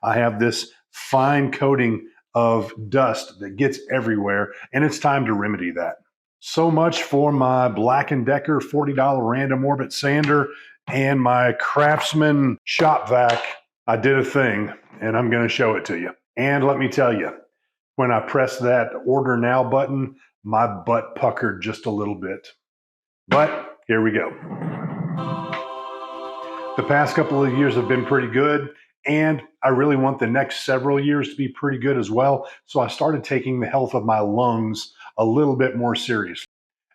I have this fine coating of dust that gets everywhere, and it's time to remedy that. So much for my Black & Decker $40 random orbit sander and my Craftsman shop vac. I did a thing, and I'm going to show it to you. And let me tell you, when I pressed that order now button, my butt puckered just a little bit. But here we go. The past couple of years have been pretty good, and I really want the next several years to be pretty good as well. So I started taking the health of my lungs a little bit more seriously.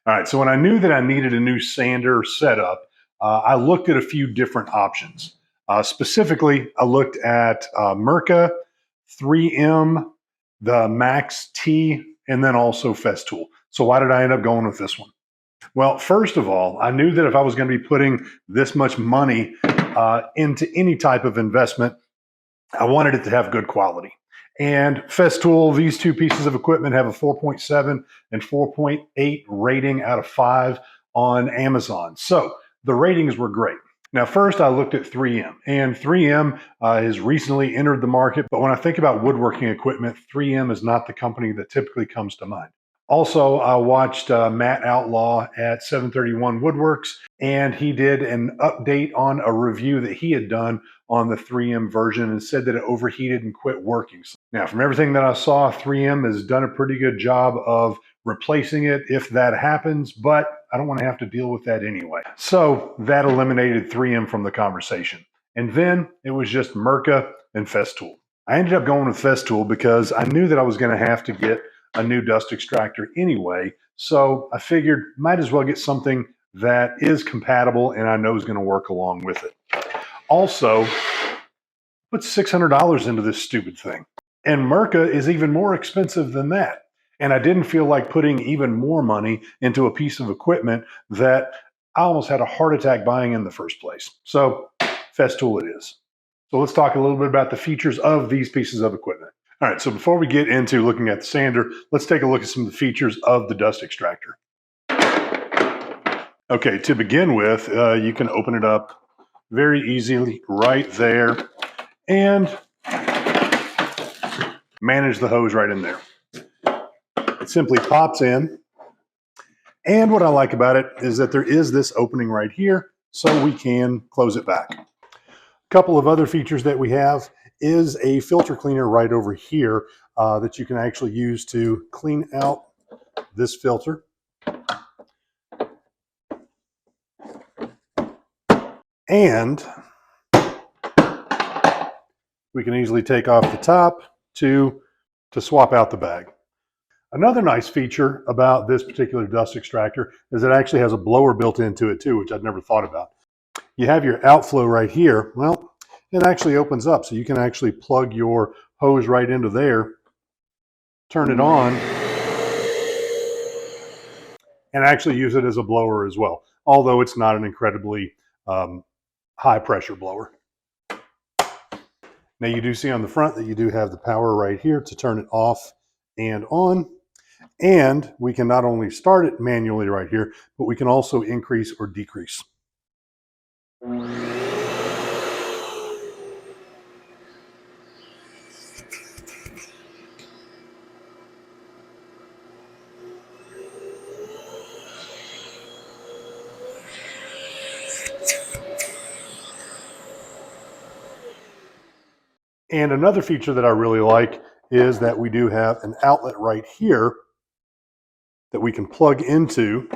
All right, so when I knew that I needed a new sander setup, I looked at a few different options. Specifically, I looked at Mirka, 3M, the Max T, and then also Festool. So why did I end up going with this one? Well, first of all, I knew that if I was going to be putting this much money into any type of investment, I wanted it to have good quality. And Festool, these two pieces of equipment have a 4.7 and 4.8 rating out of 5 on Amazon. So the ratings were great. Now, first I looked at 3M, and 3M has recently entered the market. But when I think about woodworking equipment, 3M is not the company that typically comes to mind. Also, I watched Matt Outlaw at 731 Woodworks, and he did an update on a review that he had done on the 3M version and said that it overheated and quit working. Now, from everything that I saw, 3M has done a pretty good job of replacing it if that happens, but I don't want to have to deal with that anyway. So that eliminated 3M from the conversation. And then it was just Mirka and Festool. I ended up going with Festool because I knew that I was going to have to get a new dust extractor anyway. So I figured might as well get something that is compatible and I know is going to work along with it. Also, put $600 into this stupid thing. And Mirka is even more expensive than that. And I didn't feel like putting even more money into a piece of equipment that I almost had a heart attack buying in the first place. So Festool it is. So let's talk a little bit about the features of these pieces of equipment. All right, so before we get into looking at the sander, let's take a look at some of the features of the dust extractor. Okay, to begin with, you can open it up very easily right there and manage the hose right in there. It simply pops in. And what I like about it is that there is this opening right here so we can close it back. A couple of other features that we have is a filter cleaner right over here that you can actually use to clean out this filter. And we can easily take off the top to swap out the bag. Another nice feature about this particular dust extractor is it actually has a blower built into it too, which I'd never thought about. You have your outflow right here. Well, it actually opens up, so you can actually plug your hose right into there, turn it on, and actually use it as a blower as well, although it's not an incredibly high pressure blower. Now you do see on the front that you do have the power right here to turn it off and on. And we can not only start it manually right here, but we can also increase or decrease. And another feature that I really like is that we do have an outlet right here that we can plug into,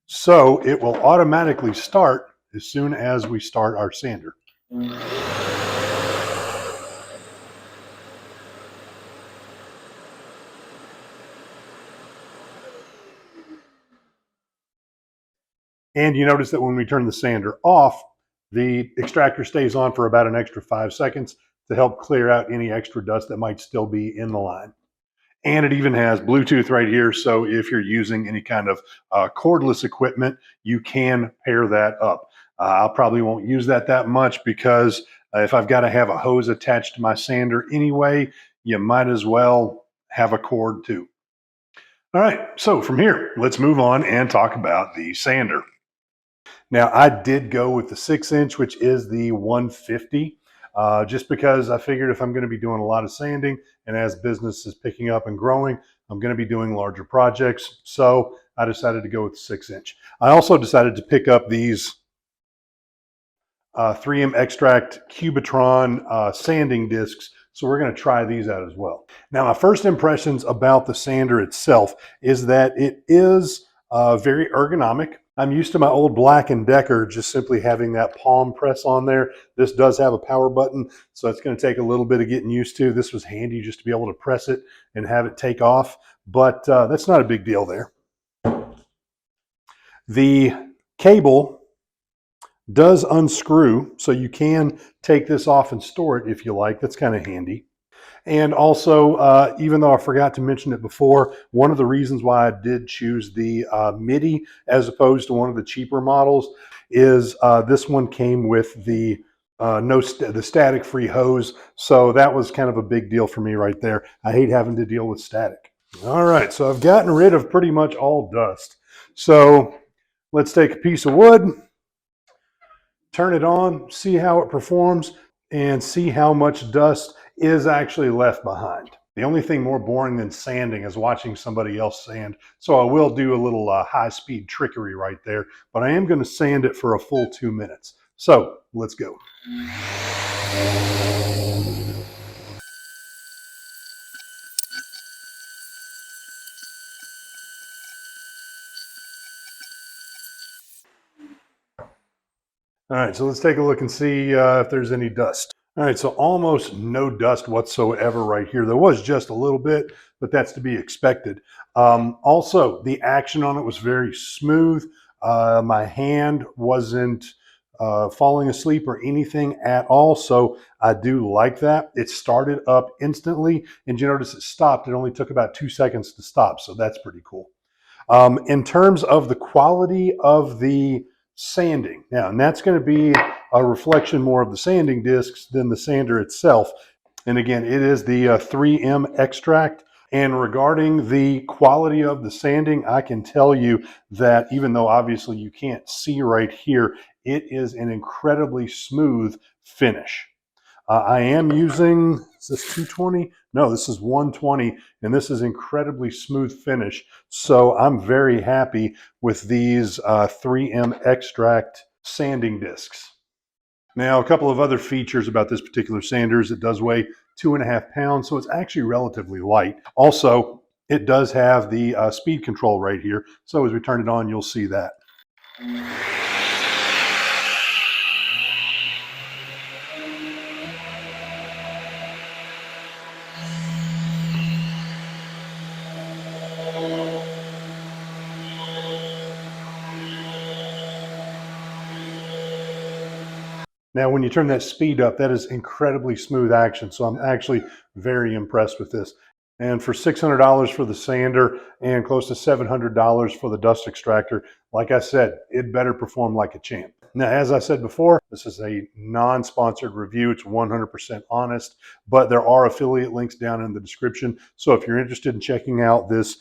so it will automatically start as soon as we start our sander. And you notice that when we turn the sander off, the extractor stays on for about an extra 5 seconds to help clear out any extra dust that might still be in the line. And it even has Bluetooth right here, so if you're using any kind of cordless equipment, you can pair that up. I probably won't use that much because if I've got to have a hose attached to my sander anyway, you might as well have a cord too. All right, so from here, let's move on and talk about the sander. Now, I did go with the 6-inch, which is the 150. just because I figured if I'm going to be doing a lot of sanding and as business is picking up and growing, I'm going to be doing larger projects. So I decided to go with 6-inch. I also decided to pick up these 3M Extract Cubitron sanding discs. So we're going to try these out as well. Now, my first impressions about the sander itself is that it is very ergonomic. I'm used to my old Black & Decker just simply having that palm press on there. This does have a power button, so it's going to take a little bit of getting used to. This was handy just to be able to press it and have it take off, but that's not a big deal there. The cable does unscrew, so you can take this off and store it if you like. That's kind of handy. And also, even though I forgot to mention it before, one of the reasons why I did choose the Midi as opposed to one of the cheaper models is this one came with the the static-free hose. So that was kind of a big deal for me right there. I hate having to deal with static. All right, so I've gotten rid of pretty much all dust. So let's take a piece of wood, turn it on, see how it performs, and see how much dust is actually left behind. The only thing more boring than sanding is watching somebody else sand. So I will do a little high-speed trickery right there, but I am going to sand it for a full 2 minutes. So let's go. All right, so let's take a look and see if there's any dust. All right, so almost no dust whatsoever right here. There was just a little bit, but that's to be expected. Also, the action on it was very smooth. My hand wasn't falling asleep or anything at all, so I do like that. It started up instantly, and you notice it stopped. It only took about 2 seconds to stop, so that's pretty cool. In terms of the quality of the sanding, now, and that's going to be a reflection more of the sanding discs than the sander itself. And again, it is the 3M Extract. And regarding the quality of the sanding, I can tell you that even though obviously you can't see right here, it is an incredibly smooth finish. I am using, is this 220? No, this is 120, and this is incredibly smooth finish. So I'm very happy with these 3M Extract sanding discs. Now, a couple of other features about this particular sander is it does weigh 2.5 pounds, so it's actually relatively light. Also, it does have the speed control right here. So as we turn it on, you'll see that. Now, when you turn that speed up, that is incredibly smooth action. So I'm actually very impressed with this. And for $600 for the sander and close to $700 for the dust extractor, like I said, it better perform like a champ. Now, as I said before, this is a non-sponsored review. It's 100% honest, but there are affiliate links down in the description. So if you're interested in checking out this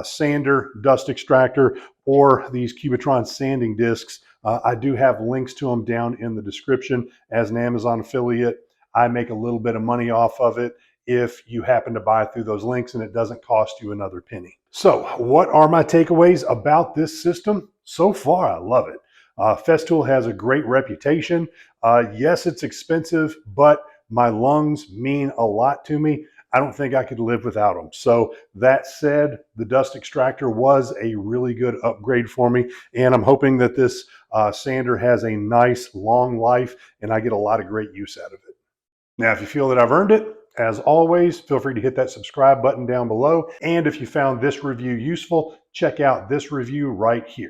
sander, dust extractor, or these Cubitron sanding discs, I do have links to them down in the description. As an Amazon affiliate, I make a little bit of money off of it if you happen to buy through those links, and it doesn't cost you another penny. So what are my takeaways about this system? So far, I love it. Festool has a great reputation. Yes, it's expensive, but my lungs mean a lot to me. I don't think I could live without them. So that said, the dust extractor was a really good upgrade for me, and I'm hoping that this sander has a nice long life and I get a lot of great use out of it. Now, if you feel that I've earned it, as always, feel free to hit that subscribe button down below. And if you found this review useful, check out this review right here.